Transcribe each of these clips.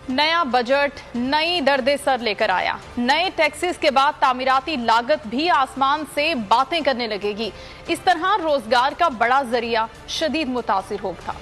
नया बजट नई दर्द-ए-सर लेकर आया। नए टैक्सेस के बाद तामीराती लागत भी आसमान से बातें करने लगेगी। इस तरह रोजगार का बड़ा जरिया शदीद मुतासिर होगा।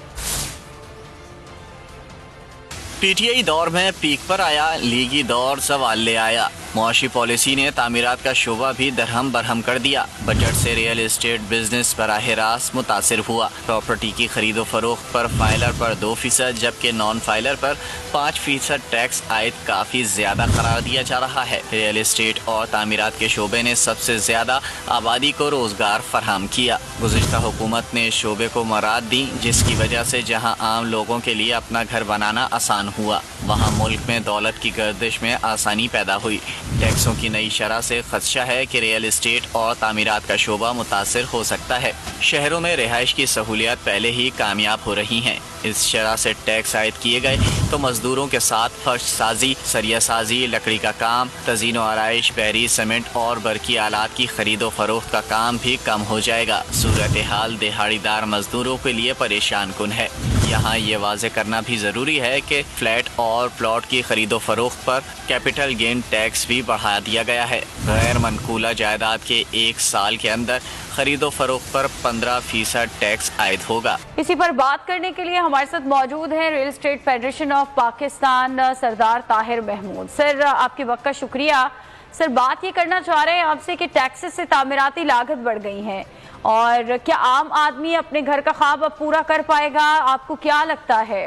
पीटीआई दौर में पीक पर आया, लीगी दौर सवाल ले आया। मुआशी पॉलिसी ने तामीरात का शोबा भी दरहम बरहम कर दिया। बजट से रियल एस्टेट बिजनेस बराह रास्त मुतासिर हुआ। प्रॉपर्टी की खरीदो फरोख्त पर फाइलर पर 2%, जबकि नॉन फाइलर पर 5% टैक्स आयद काफ़ी ज़्यादा करार दिया जा रहा है। रियल एस्टेट और तामीरात के शोबे ने सबसे ज़्यादा आबादी को रोज़गार फराहम किया। गुज़िश्ता हुकूमत ने शोबे को मराद दी, जिसकी वजह से जहाँ आम लोगों के लिए अपना घर बनाना आसान हुआ, वहाँ मुल्क में दौलत की गर्दिश में आसानी पैदा हुई। टैक्सों की नई शरह से खदशा है कि रियल एस्टेट और तामीरात का शोबा मुतासिर हो सकता है। शहरों में रिहाइश की सहूलियात पहले ही कामयाब हो रही हैं। इस शरह से टैक्स आयद किए गए तो मजदूरों के साथ फर्श साजी, सरिया साजी, लकड़ी का काम, तज़ीन व आराइश, बहरी, सीमेंट और बरकी आलात की खरीदो फरोख्त का काम भी कम हो जाएगा। सूरत हाल दिहाड़ीदार मजदूरों के लिए परेशान कुन है। यहाँ ये वाज़े करना भी ज़रूरी है कि फ्लैट और प्लॉट की खरीदो फरोख्त पर कैपिटल गेन टैक्स भी बढ़ा दिया गया है। गैर मनकूला जायदाद के 1 साल के अंदर खरीदो फरोख्त पर 15% टैक्स आयद होगा। इसी पर बात करने के लिए हमारे साथ मौजूद है Real Estate Federation of Pakistan Sardar Tahir Mahmood. Sir, आपके वक्त का शुक्रिया। सर, बात ये करना चाह रहे हैं आपसे कि टैक्सेस से तामीराती लागत बढ़ गई है और क्या आम आदमी अपने घर का ख्वाब अब पूरा कर पाएगा? आपको क्या लगता है?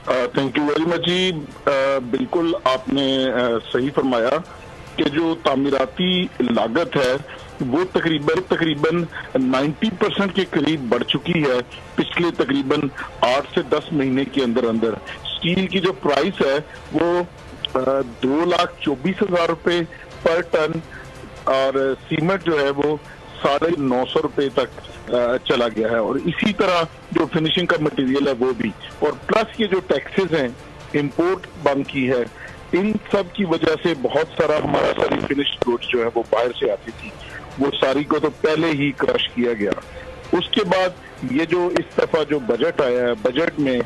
थैंक यू वेरी मच जी। बिल्कुल आपने सही फरमाया कि जो तामीराती लागत है वो तकरीबन 90% के करीब बढ़ चुकी है पिछले तकरीबन 8 से 10 महीने के अंदर। स्टील की जो प्राइस है वो 2,24,000 रुपए पर टन और सीमेंट जो है वो 950 रुपए तक चला गया है। और इसी तरह जो फिनिशिंग का मटेरियल है वो भी, और प्लस ये जो टैक्सेस हैं इंपोर्ट बंद की है, इन सब की वजह से बहुत सारा हमारा सारी फिनिश्ड गुड्स जो है वो बाहर से आती थी, वो सारी को तो पहले ही क्रश किया गया। उसके बाद ये जो इस दफा जो बजट आया है, बजट में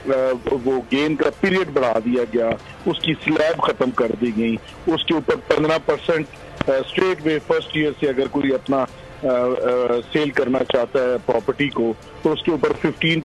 वो गेन का पीरियड बढ़ा दिया गया, उसकी स्लैब खत्म कर दी गई, उसके ऊपर 15% स्ट्रेट वे फर्स्ट ईयर से अगर कोई अपना सेल करना चाहता है प्रॉपर्टी को तो उसके ऊपर 15